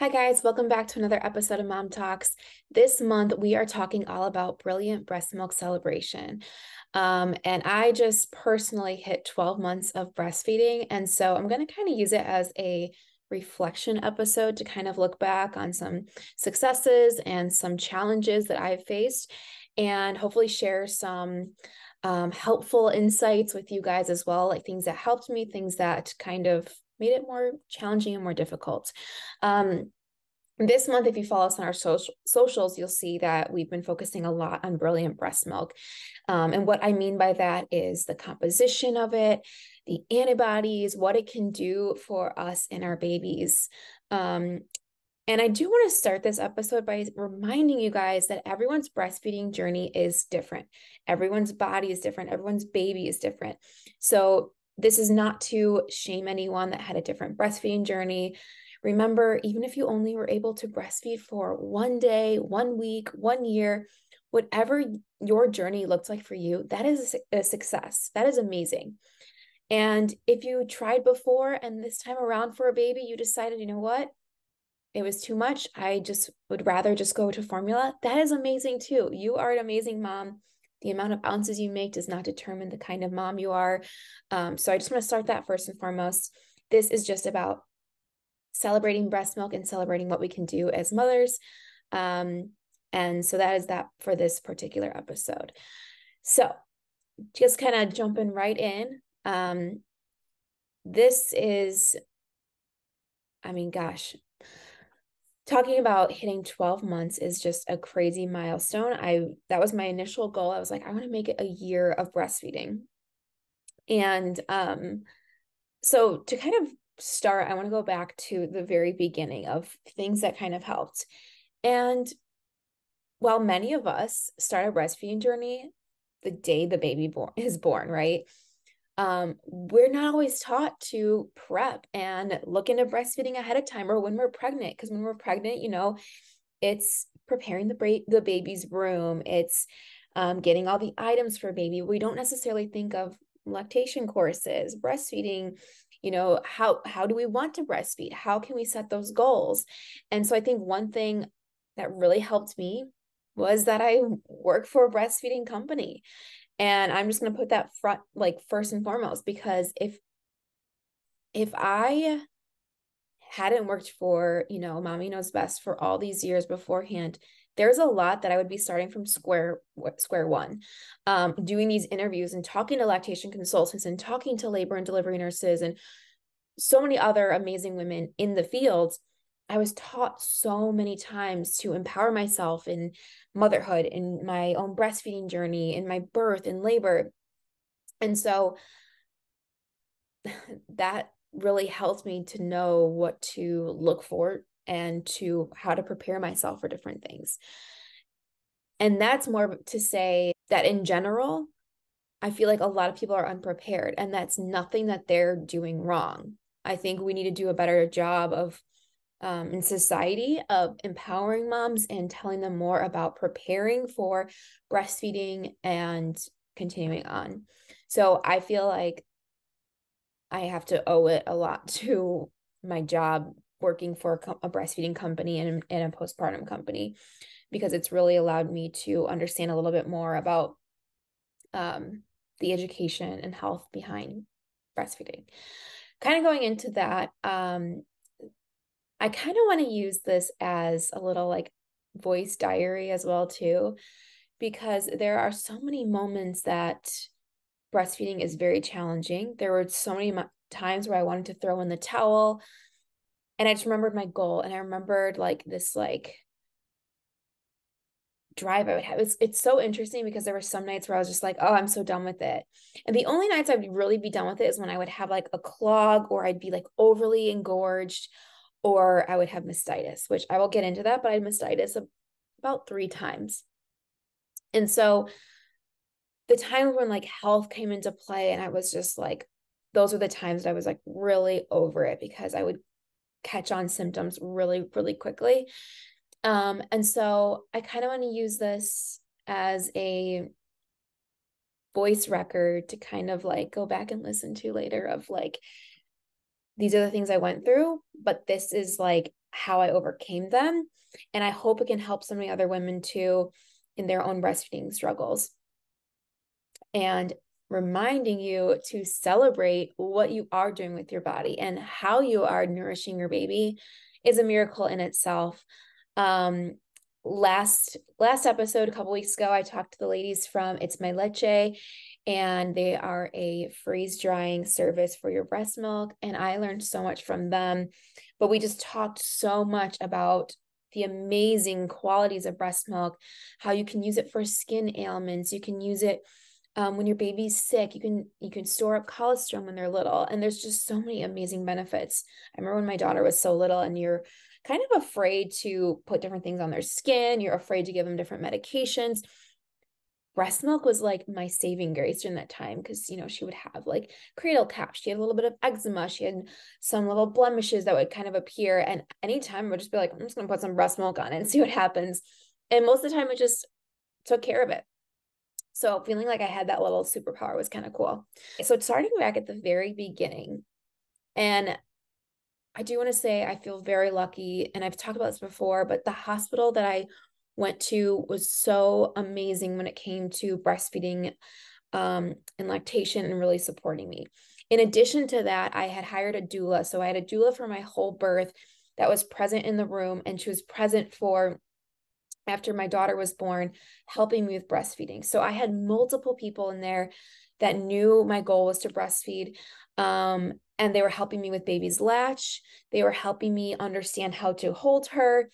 Hi guys, welcome back to another episode of Mom Talks. This month we are talking all about brilliant breast milk celebration. And I just personally hit 12 months of breastfeeding. And so I'm going to kind of use it as a reflection episode to kind of look back on some successes and some challenges that I've faced and hopefully share some helpful insights with you guys as well, like things that helped me, things that kind of made it more challenging and more difficult. Um, this month, if you follow us on our socials, you'll see that we've been focusing a lot on brilliant breast milk. And what I mean by that is the composition of it, the antibodies, what it can do for us and our babies. And I do want to start this episode by reminding you guys that everyone's breastfeeding journey is different. Everyone's body is different. Everyone's baby is different. So this is not to shame anyone that had a different breastfeeding journey. Remember, even if you only were able to breastfeed for one day, 1 week, 1 year, whatever your journey looked like for you, that is a success. That is amazing. And if you tried before and this time around for a baby, you decided, you know what? It was too much. I just would rather just go to formula. That is amazing too. You are an amazing mom. The amount of ounces you make does not determine the kind of mom you are. So I just want to start that first and foremost. This is just about celebrating breast milk and celebrating what we can do as mothers. And so that is that for this particular episode. So just kind of jumping right in. This is, I mean, gosh, talking about hitting 12 months is just a crazy milestone. That was my initial goal. I was like, I want to make it a year of breastfeeding. And so to kind of start, I want to go back to the very beginning of things that kind of helped. And while many of us start a breastfeeding journey the day the baby is born, right? We're not always taught to prep and look into breastfeeding ahead of time or when we're pregnant. Because when we're pregnant, it's preparing the baby's room. It's getting all the items for baby. We don't necessarily think of lactation courses, breastfeeding. How do we want to breastfeed? How can we set those goals? And so I think one thing that really helped me was that I work for a breastfeeding company. And I'm just going to put that front, like first and foremost, because if I hadn't worked for, Mommy Knows Best for all these years beforehand, there's a lot that I would be starting from square one, doing these interviews and talking to lactation consultants and talking to labor and delivery nurses and so many other amazing women in the field. I was taught so many times to empower myself in motherhood, in my own breastfeeding journey, in my birth and labor. And so that really helped me to know what to look for and to how to prepare myself for different things. And that's more to say that in general, I feel like a lot of people are unprepared, and that's nothing that they're doing wrong. I think we need to do a better job of in society of empowering moms and telling them more about preparing for breastfeeding and continuing on. So I feel like I have to owe it a lot to my job working for a breastfeeding company and a postpartum company, because it's really allowed me to understand a little bit more about the education and health behind breastfeeding. Kind of going into that, I kind of want to use this as a little like voice diary as well too, because there are so many moments that breastfeeding is very challenging. There were so many times where I wanted to throw in the towel, and I just remembered my goal, and I remembered like this like drive I would have. It's so interesting because there were some nights where I was just like, oh, I'm so done with it. And the only nights I'd really be done with it is when I would have like a clog, or I'd be like overly engorged, or I would have mastitis, which I will get into that, but I had mastitis about 3 times. And so the times when like health came into play, and I was just like, those were the times that I was like really over it, because I would catch on symptoms really, really quickly. And so I kind of want to use this as a voice record to kind of like go back and listen to later of like, these are the things I went through, but this is like how I overcame them. And I hope it can help so many other women too in their own breastfeeding struggles. And reminding you to celebrate what you are doing with your body and how you are nourishing your baby is a miracle in itself. Last episode, a couple weeks ago, I talked to the ladies from It's My Leche, and they are a freeze drying service for your breast milk. And I learned so much from them, but we just talked so much about the amazing qualities of breast milk, how you can use it for skin ailments. You can use it when your baby's sick. You can store up colostrum when they're little, and there's just so many amazing benefits. I remember when my daughter was so little, and you're kind of afraid to put different things on their skin. You're afraid to give them different medications. Breast milk was like my saving grace during that time, because she would have like cradle cap, she had a little bit of eczema, she had some little blemishes that would kind of appear, and anytime I would just be like, I'm just gonna put some breast milk on it and see what happens. And most of the time it just took care of it. So feeling like I had that little superpower was kind of cool. So starting back at the very beginning, and I do want to say I feel very lucky, and I've talked about this before, but the hospital that I went to was so amazing when it came to breastfeeding and lactation and really supporting me. In addition to that, I had hired a doula. So I had a doula for my whole birth that was present in the room, and she was present for after my daughter was born, helping me with breastfeeding. So I had multiple people in there that knew my goal was to breastfeed. And they were helping me with baby's latch. They were helping me understand how to hold her,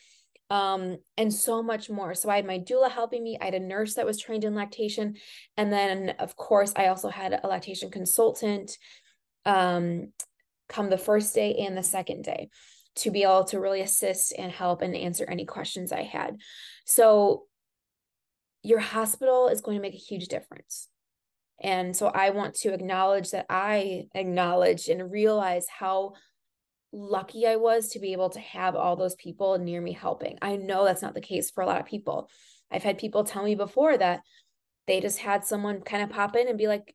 and so much more. So I had my doula helping me. I had a nurse that was trained in lactation. And then, of course, I also had a lactation consultant come the first day and the second day to be able to really assist and help and answer any questions I had. So your hospital is going to make a huge difference. And so I want to acknowledge that I acknowledge and realize how lucky I was to be able to have all those people near me helping. I know that's not the case for a lot of people. I've had people tell me before that they just had someone kind of pop in and be like,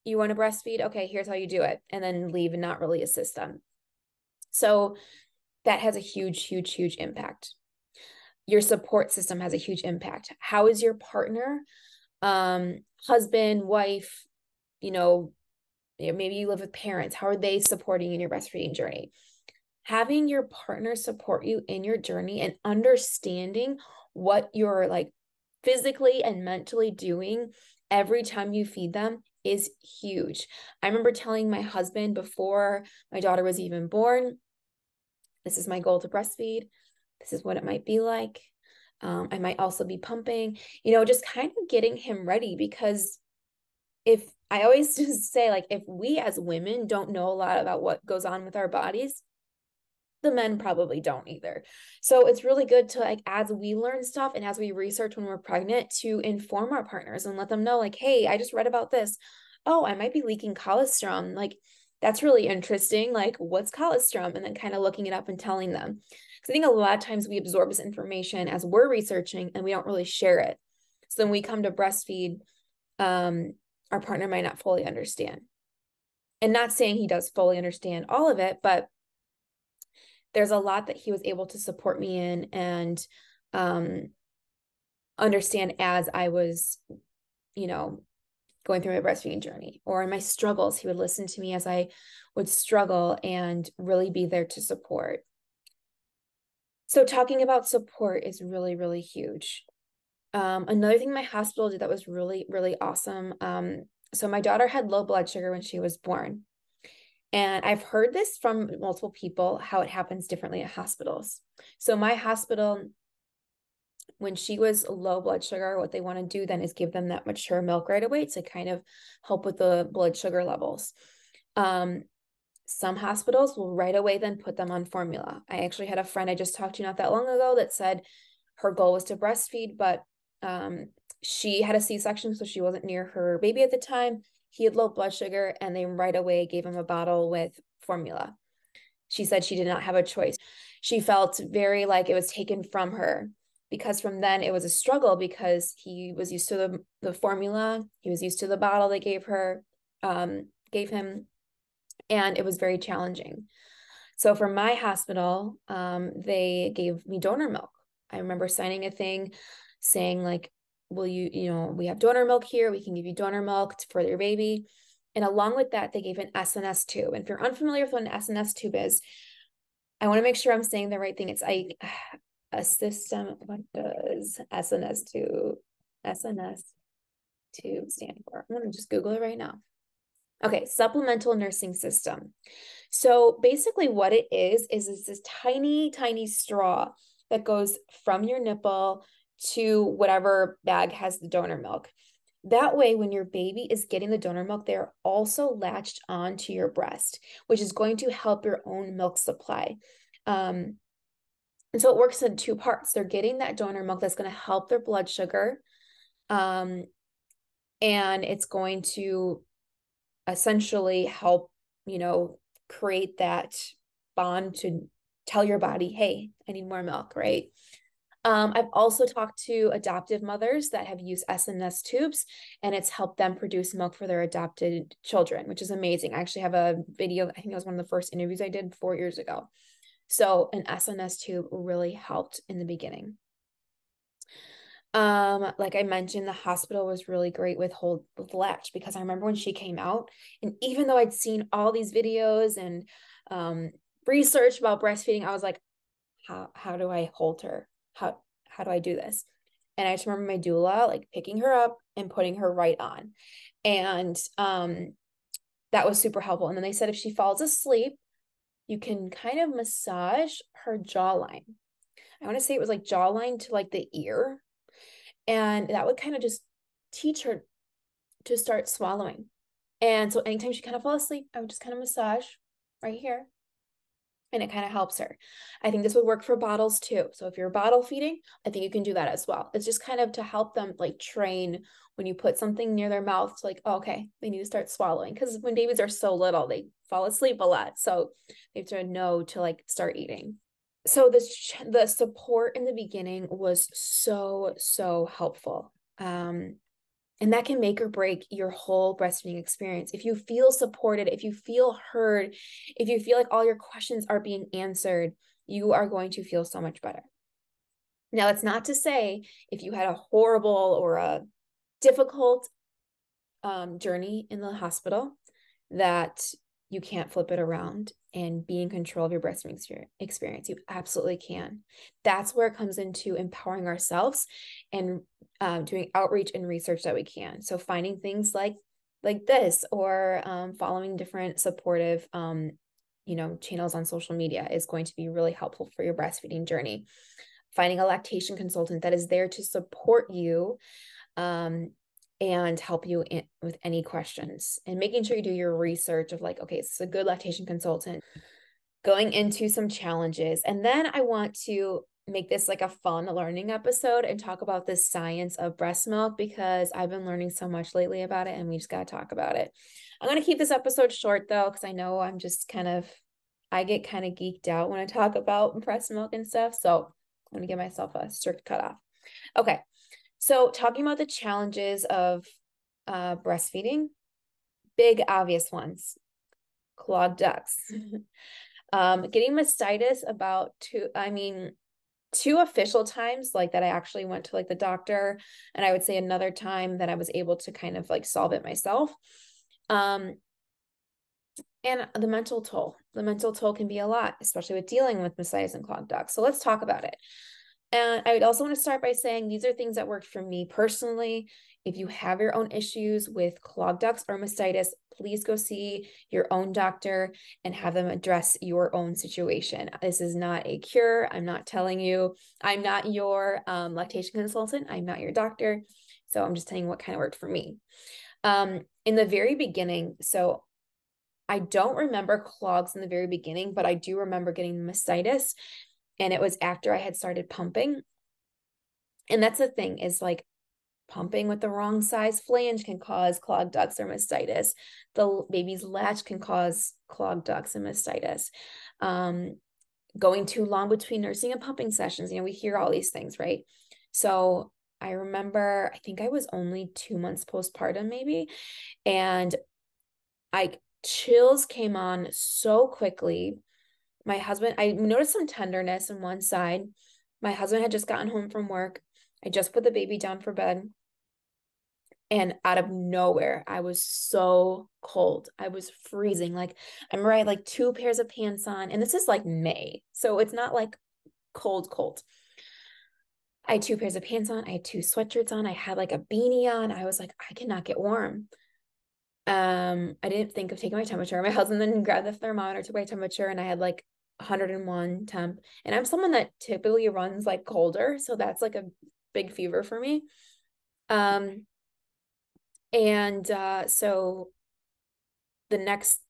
you want to breastfeed? Okay, here's how you do it. And then leave and not really assist them. So that has a huge, huge, huge impact. Your support system has a huge impact. How is your partner, husband, wife, maybe you live with parents, how are they supporting you in your breastfeeding journey? Having your partner support you in your journey and understanding what you're like physically and mentally doing every time you feed them is huge. I remember telling my husband before my daughter was even born, this is my goal to breastfeed. This is what it might be like. I might also be pumping, just kind of getting him ready, because if I always just say, like, if we as women don't know a lot about what goes on with our bodies, the men probably don't either. So it's really good to, like, as we learn stuff and as we research when we're pregnant, to inform our partners and let them know, like, hey, I just read about this. Oh, I might be leaking colostrum. Like, that's really interesting. Like, what's colostrum? And then kind of looking it up and telling them. Because I think a lot of times we absorb this information as we're researching and we don't really share it. So then we come to breastfeed, our partner might not fully understand. And not saying he does fully understand all of it, but there's a lot that he was able to support me in and understand as I was, going through my breastfeeding journey, or in my struggles. He would listen to me as I would struggle and really be there to support. So talking about support is really, really huge. Another thing my hospital did that was really, really awesome. So my daughter had low blood sugar when she was born. And I've heard this from multiple people, how it happens differently at hospitals. So my hospital, when she was low blood sugar, what they want to do then is give them that mature milk right away to kind of help with the blood sugar levels. Some hospitals will right away then put them on formula. I actually had a friend I just talked to not that long ago that said her goal was to breastfeed, but she had a C-section, so she wasn't near her baby at the time. He had low blood sugar, and they right away gave him a bottle with formula. She said she did not have a choice. She felt very like it was taken from her, because from then it was a struggle, because he was used to the formula. He was used to the bottle they gave him, and it was very challenging. So for my hospital, they gave me donor milk. I remember signing a thing saying like, will you, we have donor milk here. We can give you donor milk for your baby. And along with that, they gave an SNS tube. And if you're unfamiliar with what an SNS tube is, I want to make sure I'm saying the right thing. It's like a system. What does SNS tube stand for? I'm going to just Google it right now. Okay, supplemental nursing system. So basically what it is this tiny, tiny straw that goes from your nipple to whatever bag has the donor milk. That way, when your baby is getting the donor milk, they're also latched onto your breast, which is going to help your own milk supply. And so it works in two parts. They're getting that donor milk that's going to help their blood sugar. And it's going to essentially help, create that bond to tell your body, hey, I need more milk, right? I've also talked to adoptive mothers that have used SNS tubes, and it's helped them produce milk for their adopted children, which is amazing. I actually have a video, I think it was one of the first interviews I did 4 years ago. So an SNS tube really helped in the beginning. Like I mentioned, the hospital was really great with latch, because I remember when she came out, and even though I'd seen all these videos and research about breastfeeding, I was like, how do I hold her? How do I do this? And I just remember my doula like picking her up and putting her right on. And that was super helpful. And then they said if she falls asleep, you can kind of massage her jawline. I want to say it was like jawline to like the ear. And that would kind of just teach her to start swallowing. And so anytime she kind of fall asleep, I would just kind of massage right here. And it kind of helps her. I think this would work for bottles too. So if you're bottle feeding, I think you can do that as well. It's just kind of to help them like train when you put something near their mouth, it's like, oh, okay, they need to start swallowing. Because when babies are so little, they fall asleep a lot. So they have to know to like start eating. So the support in the beginning was so helpful. And that can make or break your whole breastfeeding experience. If you feel supported, if you feel heard, if you feel like all your questions are being answered, you are going to feel so much better. Now, it's not to say if you had a horrible or a difficult journey in the hospital that you can't flip it around and be in control of your breastfeeding experience. You absolutely can. That's where it comes into empowering ourselves and doing outreach and research that we can. So finding things like this, or following different supportive channels on social media is going to be really helpful for your breastfeeding journey. Finding a lactation consultant that is there to support you and help you with any questions, and making sure you do your research of like, okay, it's a good lactation consultant, going into some challenges. And then I want to make this like a fun learning episode and talk about the science of breast milk, because I've been learning so much lately about it, and we just got to talk about it. I'm going to keep this episode short though, because I know I get kind of geeked out when I talk about breast milk and stuff. So I'm going to give myself a strict cutoff. Okay. So talking about the challenges of breastfeeding, big obvious ones, clogged ducts, getting mastitis about two official times like that I actually went to like the doctor, and I would say another time that I was able to kind of like solve it myself. And the mental toll can be a lot, especially with dealing with mastitis and clogged ducts. So let's talk about it. And I would also want to start by saying these are things that worked for me personally. If you have your own issues with clogged ducts or mastitis, please go see your own doctor and have them address your own situation. This is not a cure. I'm not telling you, I'm not your lactation consultant. I'm not your doctor. So I'm just telling you what kind of worked for me. In the very beginning, so I don't remember clogs in the very beginning, but I do remember getting mastitis. And it was after I had started pumping. And that's the thing, is like pumping with the wrong size flange can cause clogged ducts or mastitis. The baby's latch can cause clogged ducts and mastitis. Going too long between nursing and pumping sessions, we hear all these things, right? So I remember, I think I was only 2 months postpartum maybe. And chills came on so quickly. my husband, I noticed some tenderness on one side. My husband had just gotten home from work. I just put the baby down for bed. And out of nowhere, I was so cold. I was freezing. Like I remember I had like two pairs of pants on, and this is like May. So it's not like cold, cold. I had two pairs of pants on. I had two sweatshirts on. I had like a beanie on. I was like, I cannot get warm. I didn't think of taking my temperature. My husband then grabbed the thermometer, took my temperature, and I had like 101 temp. And I'm someone that typically runs like colder, so that's like a big fever for me. Um, so the next,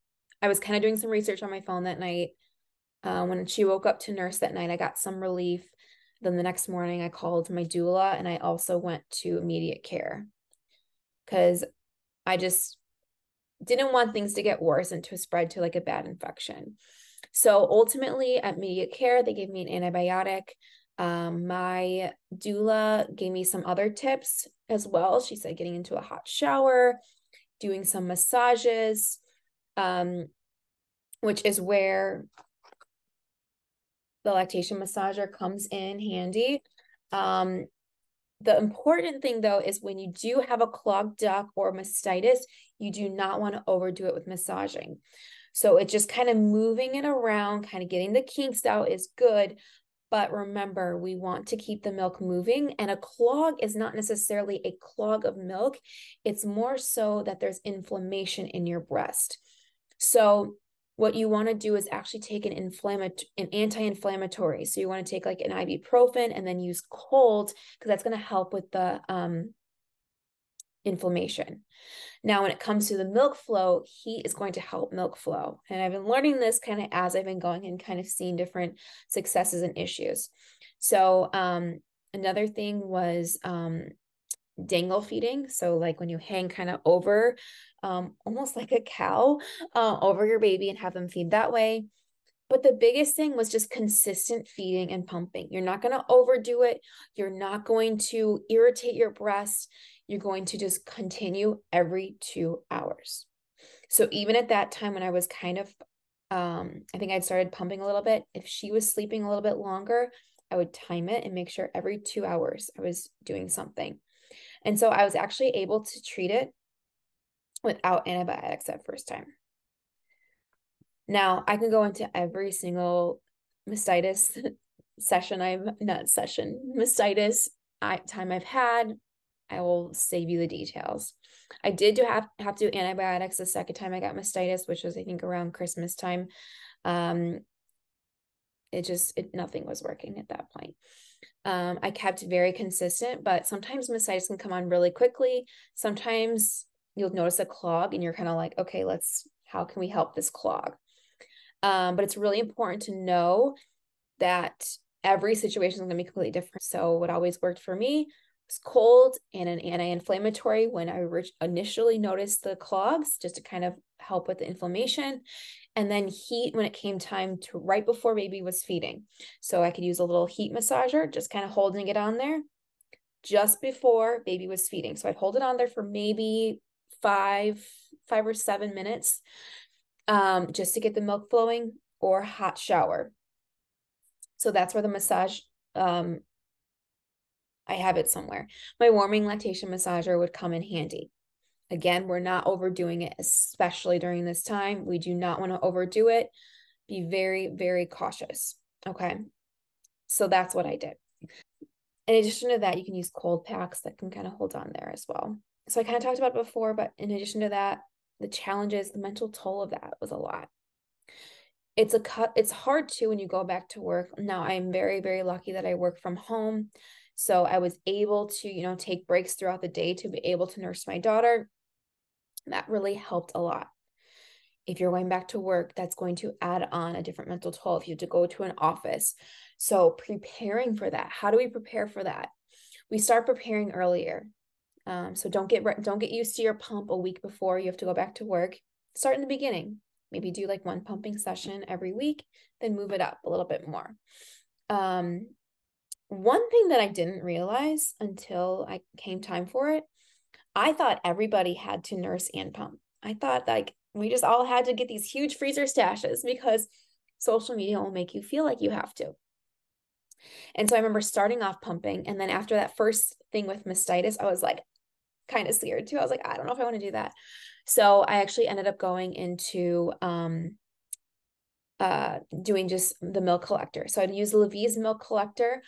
I was kind of doing some research on my phone that night. When she woke up to nurse that night, I got some relief. Then the next morning, I called my doula, and I also went to immediate care because I just didn't want things to get worse and to spread to like a bad infection. So ultimately, at immediate care, they gave me an antibiotic. My doula gave me some other tips as well. She said getting into a hot shower, doing some massages, which is where the lactation massager comes in handy. The important thing though is when you do have a clogged duct or mastitis, you do not want to overdo it with massaging. So it's just kind of moving it around, kind of getting the kinks out is good. But remember, we want to keep the milk moving, and a clog is not necessarily a clog of milk. It's more so that there's inflammation in your breast. So what you want to do is actually take an anti-inflammatory. So you want to take like an ibuprofen and then use cold because that's going to help with the inflammation. Now, when it comes to the milk flow, heat is going to help milk flow. And I've been learning this kind of as I've been going and kind of seeing different successes and issues. So another thing was dangle feeding. So like when you hang kind of over, almost like a cow, over your baby and have them feed that way. But the biggest thing was just consistent feeding and pumping. You're not going to overdo it. You're not going to irritate your breast. You're going to just continue every 2 hours. So even at that time when I was kind of, I think I'd started pumping a little bit, if she was sleeping a little bit longer, I would time it and make sure every 2 hours I was doing something. And so I was actually able to treat it without antibiotics that first time. Now I can go into every single mastitis time I've had. I will save you the details. I did have to do antibiotics the second time I got mastitis, which was I think around Christmas time. Nothing was working at that point. I kept very consistent, but sometimes mastitis can come on really quickly. Sometimes you'll notice a clog and you're kind of like, okay, how can we help this clog? But it's really important to know that every situation is going to be completely different. So what always worked for me was cold and an anti-inflammatory when I initially noticed the clogs, just to kind of help with the inflammation. And then heat when it came time to right before baby was feeding. So I could use a little heat massager, just kind of holding it on there just before baby was feeding. So I'd hold it on there for maybe 5 or 7 minutes, just to get the milk flowing, or hot shower. So that's where the massage, I have it somewhere. My warming lactation massager would come in handy. Again, we're not overdoing it, especially during this time. We do not want to overdo it. Be very, very cautious. Okay. So that's what I did. In addition to that, you can use cold packs that can kind of hold on there as well. So I kind of talked about it before, but in addition to that, the challenges, the mental toll of that was a lot. It's hard too when you go back to work. Now I'm very, very lucky that I work from home. So I was able to, take breaks throughout the day to be able to nurse my daughter. That really helped a lot. If you're going back to work, that's going to add on a different mental toll if you have to go to an office. So preparing for that, how do we prepare for that? We start preparing earlier. So don't get used to your pump a week before you have to go back to work. Start in the beginning. Maybe do like one pumping session every week, then move it up a little bit more. One thing that I didn't realize until I came time for it, I thought everybody had to nurse and pump. I thought like we just all had to get these huge freezer stashes because social media will make you feel like you have to. And so I remember starting off pumping. And then after that first thing with mastitis, I was like kind of scared too. I was like, I don't know if I want to do that. So I actually ended up going into doing just the milk collector. So I'd use LaVie's milk collector,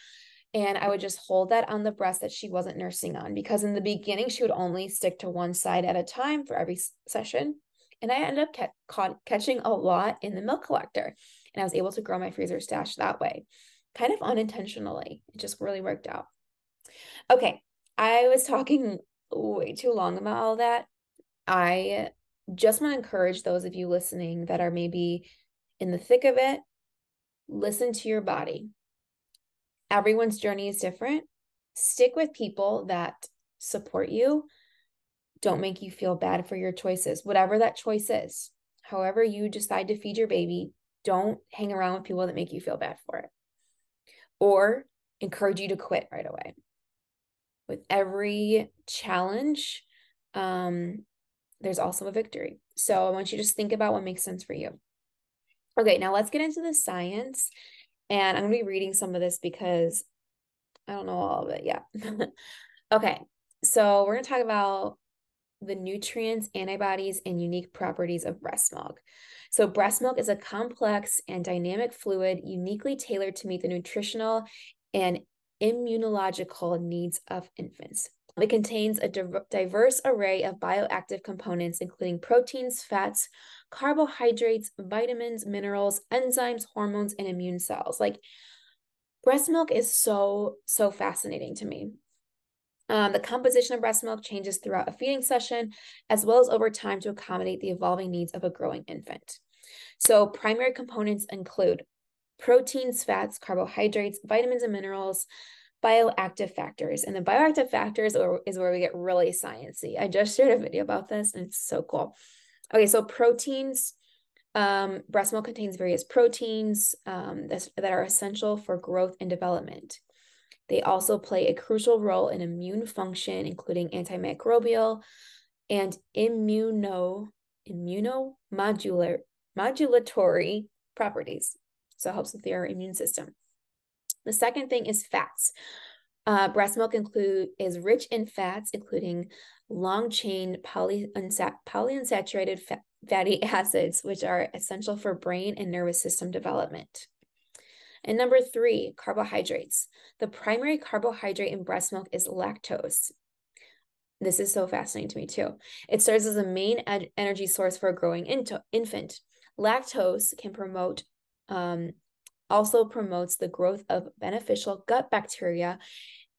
and I would just hold that on the breast that she wasn't nursing on, because in the beginning she would only stick to one side at a time for every session. And I ended up catching a lot in the milk collector, and I was able to grow my freezer stash that way, kind of unintentionally. It just really worked out. Okay, I was talking way too long about all that. I just want to encourage those of you listening that are maybe in the thick of it, listen to your body. Everyone's journey is different. Stick with people that support you. Don't make you feel bad for your choices, whatever that choice is. However you decide to feed your baby, don't hang around with people that make you feel bad for it or encourage you to quit right away. With every challenge, there's also a victory. So I want you to just think about what makes sense for you. Okay, now let's get into the science. And I'm going to be reading some of this because I don't know all of it yet. Okay, so we're going to talk about the nutrients, antibodies, and unique properties of breast milk. So breast milk is a complex and dynamic fluid uniquely tailored to meet the nutritional and immunological needs of infants. It contains a diverse array of bioactive components, including proteins, fats, carbohydrates, vitamins, minerals, enzymes, hormones, and immune cells. Like, breast milk is so fascinating to me. The composition of breast milk changes throughout a feeding session, as well as over time to accommodate the evolving needs of a growing infant. So primary components include proteins, fats, carbohydrates, vitamins and minerals, bioactive factors. And the bioactive factors is where we get really sciencey. I just shared a video about this and it's so cool. Okay, so proteins. Breast milk contains various proteins that are essential for growth and development. They also play a crucial role in immune function, including antimicrobial and immunomodulatory properties. So it helps with your immune system. The second thing is fats. Breast milk is rich in fats, including long-chain polyunsaturated fatty acids, which are essential for brain and nervous system development. And number 3, carbohydrates. The primary carbohydrate in breast milk is lactose. This is so fascinating to me too. It serves as a main energy source for a growing infant. Lactose can also promotes the growth of beneficial gut bacteria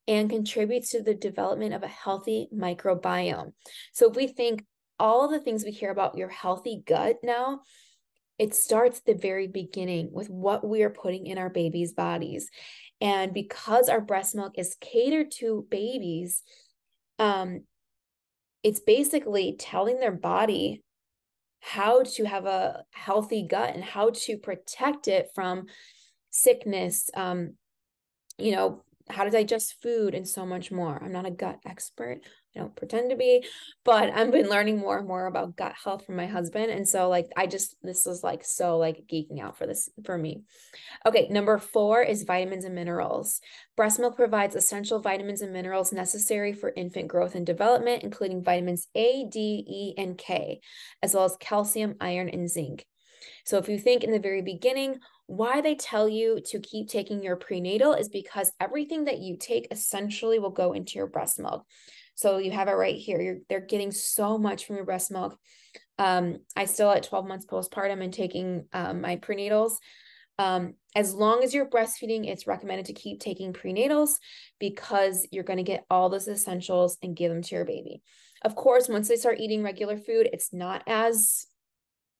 and contributes to the development of a healthy microbiome. So if we think all the things we hear about your healthy gut now, it starts at the very beginning with what we are putting in our babies' bodies. And because our breast milk is catered to babies, it's basically telling their body how to have a healthy gut and how to protect it from sickness, how to digest food and so much more. I'm not a gut expert. I don't pretend to be, but I've been learning more and more about gut health from my husband. And so this is so geeking out for me. Okay, number 4 is vitamins and minerals. Breast milk provides essential vitamins and minerals necessary for infant growth and development, including vitamins A, D, E, and K, as well as calcium, iron, and zinc. So if you think in the very beginning, why they tell you to keep taking your prenatal is because everything that you take essentially will go into your breast milk. So you have it right here. They're getting so much from your breast milk. I still at 12 months postpartum and taking my prenatals. As long as you're breastfeeding, it's recommended to keep taking prenatals because you're going to get all those essentials and give them to your baby. Of course, once they start eating regular food, it's not as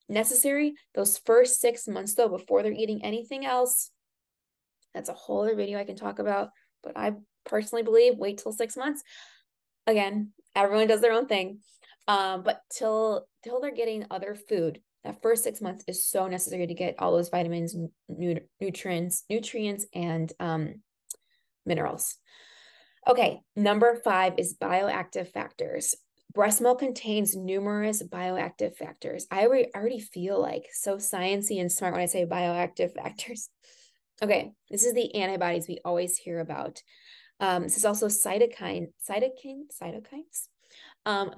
necessary. Those first 6 months though, before they're eating anything else, that's a whole other video I can talk about, but I personally believe wait till 6 months. Again, everyone does their own thing. But till they're getting other food, that first 6 months is so necessary to get all those vitamins, nutrients, and minerals. Okay, number 5 is bioactive factors. Breast milk contains numerous bioactive factors. I already feel like so sciencey and smart when I say bioactive factors. Okay, this is the antibodies we always hear about. This is also cytokines,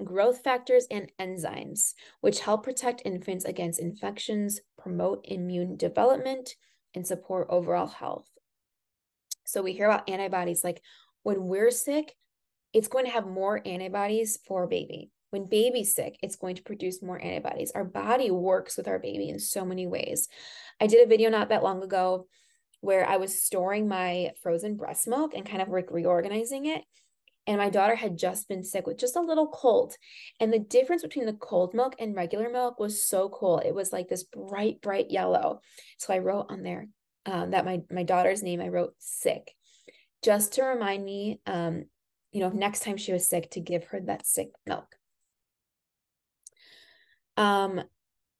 growth factors, and enzymes, which help protect infants against infections, promote immune development, and support overall health. So we hear about antibodies like when we're sick, it's going to have more antibodies for baby. When baby's sick, it's going to produce more antibodies. Our body works with our baby in so many ways. I did a video not that long ago where I was storing my frozen breast milk and kind of reorganizing it. And my daughter had just been sick with just a little cold. And the difference between the cold milk and regular milk was so cool. It was like this bright, bright yellow. So I wrote on there that my daughter's name, I wrote sick, just to remind me, next time she was sick, to give her that sick milk.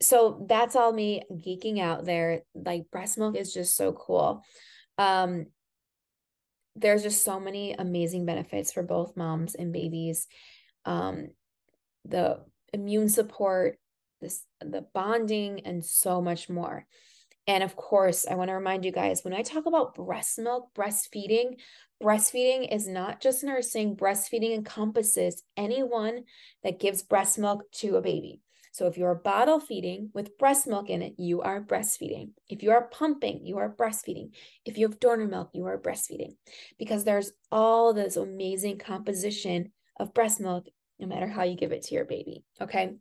So that's all me geeking out there. Like, breast milk is just so cool. There's just so many amazing benefits for both moms and babies. The immune support, the bonding, and so much more. And of course, I want to remind you guys, when I talk about breast milk, breastfeeding is not just nursing. Breastfeeding encompasses anyone that gives breast milk to a baby. So if you're bottle feeding with breast milk in it, you are breastfeeding. If you are pumping, you are breastfeeding. If you have donor milk, you are breastfeeding, because there's all this amazing composition of breast milk, no matter how you give it to your baby. Okay.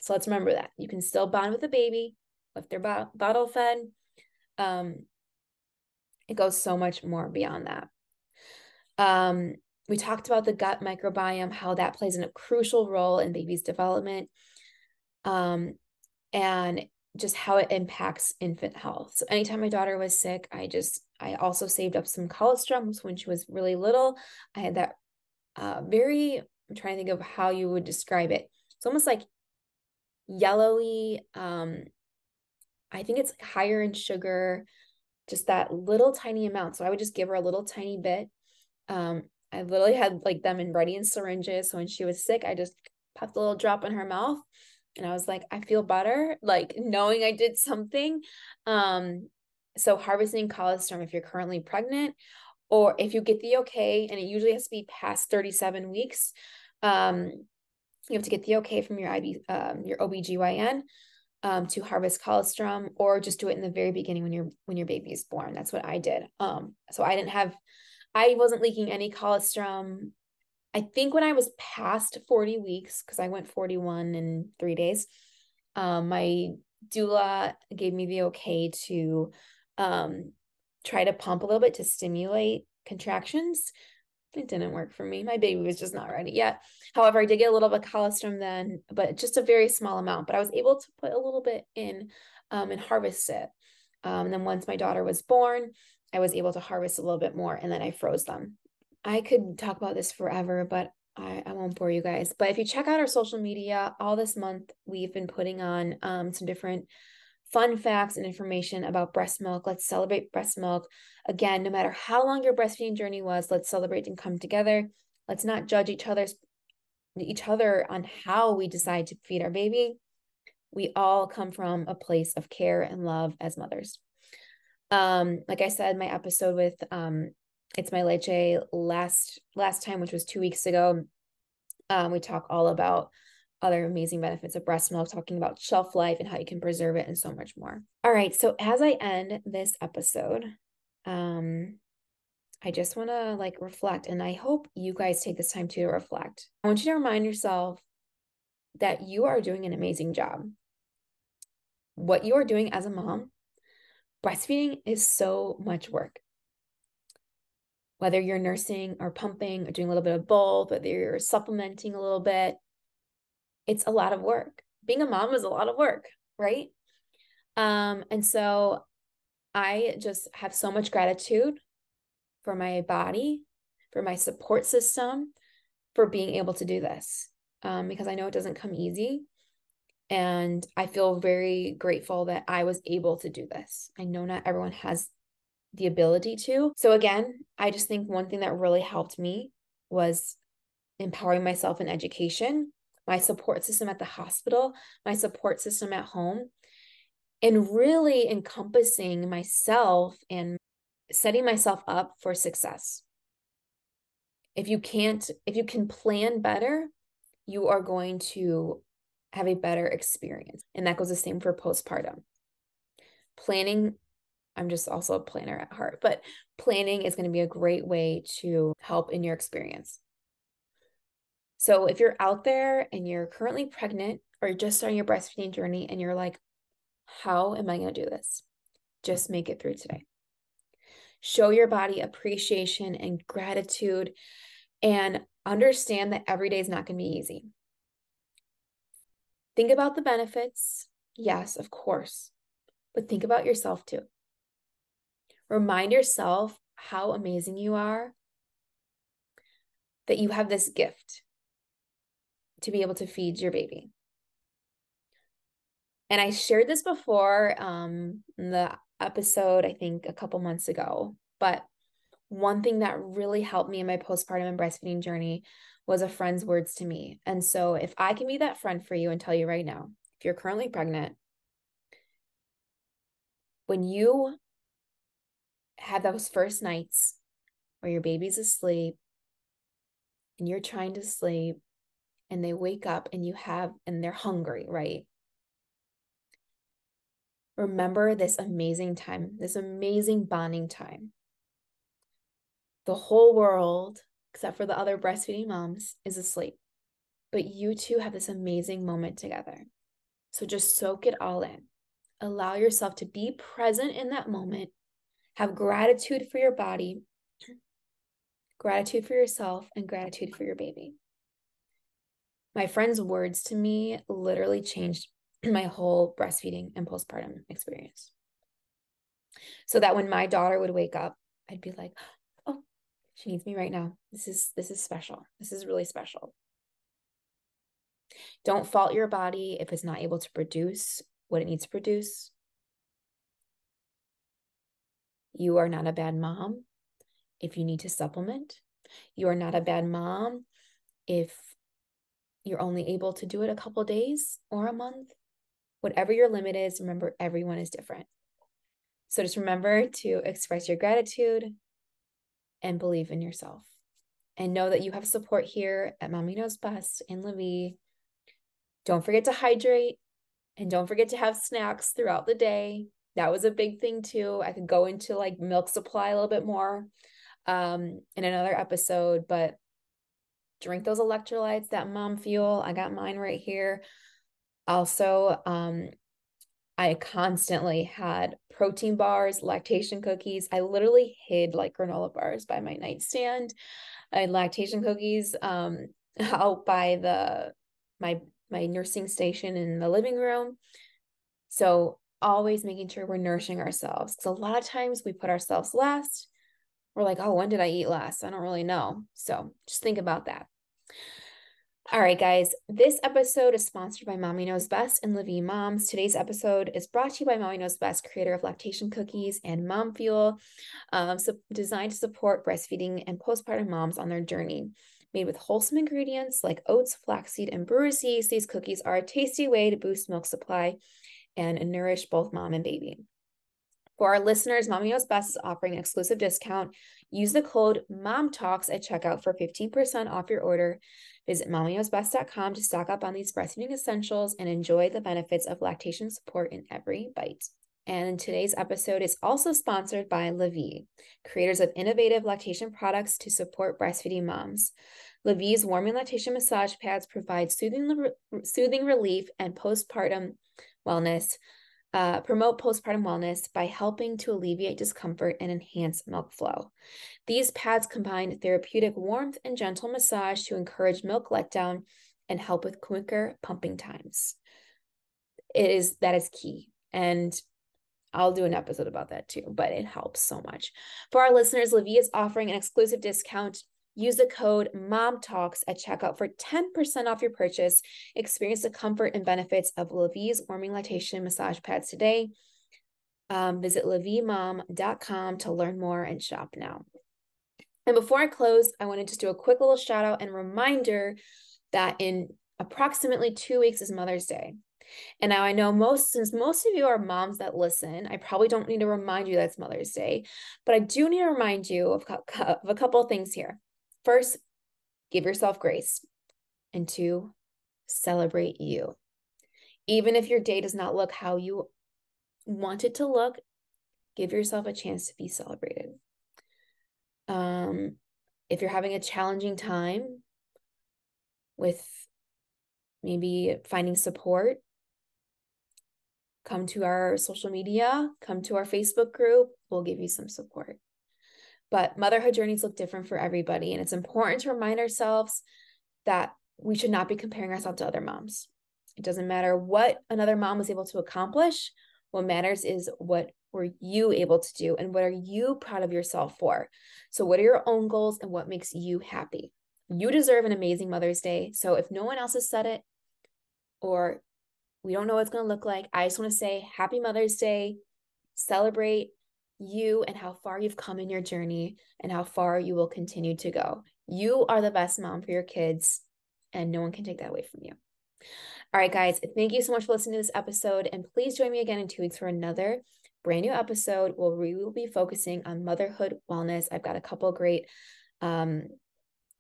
So let's remember that you can still bond with the baby if they're bottle fed. It goes so much more beyond that. We talked about the gut microbiome, how that plays a crucial role in baby's development, and just how it impacts infant health. So anytime my daughter was sick, I also saved up some colostrum. So when she was really little, I had that I'm trying to think of how you would describe it. It's almost like yellowy. I think it's higher in sugar, just that little tiny amount. So I would just give her a little tiny bit. I literally had like them in ready in syringes. So when she was sick, I just popped a little drop in her mouth. And I was like, I feel better, like knowing I did something. So harvesting colostrum if you're currently pregnant, or if you get the okay, and it usually has to be past 37 weeks, you have to get the okay from your OBGYN to harvest colostrum, or just do it in the very beginning when your baby is born. That's what I did. So I wasn't leaking any colostrum. I think when I was past 40 weeks, because I went 41 in 3 days, my doula gave me the okay to try to pump a little bit to stimulate contractions. It didn't work for me. My baby was just not ready yet. However, I did get a little bit of colostrum then, but just a very small amount. But I was able to put a little bit in and harvest it. And then once my daughter was born, I was able to harvest a little bit more, and then I froze them. I could talk about this forever, but I won't bore you guys. But if you check out our social media, all this month, we've been putting on some different fun facts and information about breast milk. Let's celebrate breast milk. Again, no matter how long your breastfeeding journey was, let's celebrate and come together. Let's not judge each other on how we decide to feed our baby. We all come from a place of care and love as mothers. Like I said, my episode with It's My Leche last time, which was 2 weeks ago, we talk all about other amazing benefits of breast milk, talking about shelf life and how you can preserve it and so much more. All right. So as I end this episode, I just want to reflect, and I hope you guys take this time to reflect. I want you to remind yourself that you are doing an amazing job. What you are doing as a mom, breastfeeding is so much work. Whether you're nursing or pumping or doing a little bit of both, whether you're supplementing a little bit, it's a lot of work. Being a mom is a lot of work, right? And so I just have so much gratitude for my body, for my support system, for being able to do this, because I know it doesn't come easy. And I feel very grateful that I was able to do this. I know not everyone has the ability to. So again, I just think one thing that really helped me was empowering myself in education. my support system at the hospital, my support system at home, and really encompassing myself and setting myself up for success. If you can plan better, you are going to have a better experience. And that goes the same for postpartum. Planning, I'm just also a planner at heart, but planning is going to be a great way to help in your experience. So if you're out there and you're currently pregnant or just starting your breastfeeding journey and you're like, how am I going to do this? Just make it through today. Show your body appreciation and gratitude and understand that every day is not going to be easy. Think about the benefits. Yes, of course, but think about yourself too. Remind yourself how amazing you are, that you have this gift to be able to feed your baby. And I shared this before in the episode, I think a couple months ago, but one thing that really helped me in my postpartum and breastfeeding journey was a friend's words to me. And so if I can be that friend for you and tell you right now, if you're currently pregnant, when you have those first nights where your baby's asleep and you're trying to sleep and they wake up and they're hungry, right? Remember this amazing time, this amazing bonding time. The whole world, except for the other breastfeeding moms, is asleep. But you two have this amazing moment together. So just soak it all in. Allow yourself to be present in that moment. Have gratitude for your body, gratitude for yourself, and gratitude for your baby. My friend's words to me literally changed my whole breastfeeding and postpartum experience. So that when my daughter would wake up, I'd be like, oh, she needs me right now. This is special. This is really special. Don't fault your body if it's not able to produce what it needs to produce. You are not a bad mom if you need to supplement. You are not a bad mom if you're only able to do it a couple days or a month. Whatever your limit is, remember, everyone is different. So just remember to express your gratitude and believe in yourself. And know that you have support here at Mommy Knows Best and LaVie. Don't forget to hydrate and don't forget to have snacks throughout the day. That was a big thing too. I could go into like milk supply a little bit more in another episode, but drink those electrolytes, that mom fuel. I got mine right here. Also, I constantly had protein bars, lactation cookies. I literally hid like granola bars by my nightstand. I had lactation cookies out by my nursing station in the living room. So always making sure we're nourishing ourselves. Because a lot of times we put ourselves last. We're like, oh, when did I eat last? I don't really know. So just think about that. All right, guys, this episode is sponsored by Mommy Knows Best and LaVie Moms. Today's episode is brought to you by Mommy Knows Best, creator of lactation cookies and mom fuel, designed to support breastfeeding and postpartum moms on their journey. Made with wholesome ingredients like oats, flaxseed, and brewer's yeast, these cookies are a tasty way to boost milk supply and nourish both mom and baby. For our listeners, Mommy Knows Best is offering an exclusive discount. Use the code MomTalks at checkout for 15% off your order. Visit mommyknowsbest.com to stock up on these breastfeeding essentials and enjoy the benefits of lactation support in every bite. And today's episode is also sponsored by LaVie, creators of innovative lactation products to support breastfeeding moms. LaVie's warming lactation massage pads provide soothing relief and postpartum wellness. Promote postpartum wellness by helping to alleviate discomfort and enhance milk flow. These pads combine therapeutic warmth and gentle massage to encourage milk letdown and help with quicker pumping times. That is key. And I'll do an episode about that too, but it helps so much. For our listeners, LaVie is offering an exclusive discount. Use the code MomTalks at checkout for 10% off your purchase. Experience the comfort and benefits of LaVie's warming lactation massage pads today. Visit LaVieMom.com to learn more and shop now. And before I close, I want to just do a quick little shout out and reminder that in approximately 2 weeks is Mother's Day. And now I know since most of you are moms that listen, I probably don't need to remind you that's Mother's Day, but I do need to remind you of a couple of things here. First, give yourself grace. And two, celebrate you. Even if your day does not look how you want it to look, give yourself a chance to be celebrated. If you're having a challenging time with maybe finding support, come to our social media, come to our Facebook group. We'll give you some support. But motherhood journeys look different for everybody. And it's important to remind ourselves that we should not be comparing ourselves to other moms. It doesn't matter what another mom was able to accomplish. What matters is what were you able to do and what are you proud of yourself for? So what are your own goals and what makes you happy? You deserve an amazing Mother's Day. So if no one else has said it, or we don't know what it's going to look like, I just want to say happy Mother's Day. Celebrate you and how far you've come in your journey and how far you will continue to go. You are the best mom for your kids, and no one can take that away from you. All right, guys, thank you so much for listening to this episode. And please join me again in 2 weeks for another brand new episode where we will be focusing on motherhood wellness. I've got a couple great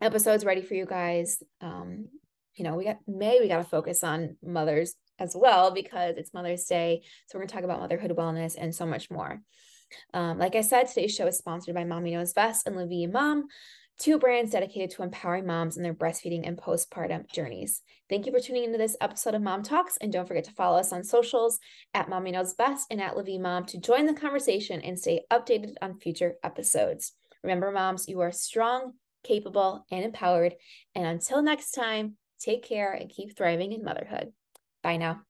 episodes ready for you guys. We got May, we got to focus on mothers as well because it's Mother's Day. So we're going to talk about motherhood wellness and so much more. Like I said, today's show is sponsored by Mommy Knows Best and LaVie Mom, 2 brands dedicated to empowering moms in their breastfeeding and postpartum journeys. Thank you for tuning into this episode of Mom Talks, and don't forget to follow us on socials at Mommy Knows Best and at LaVie Mom to join the conversation and stay updated on future episodes. Remember, moms, you are strong, capable, and empowered. And until next time, take care and keep thriving in motherhood. Bye now.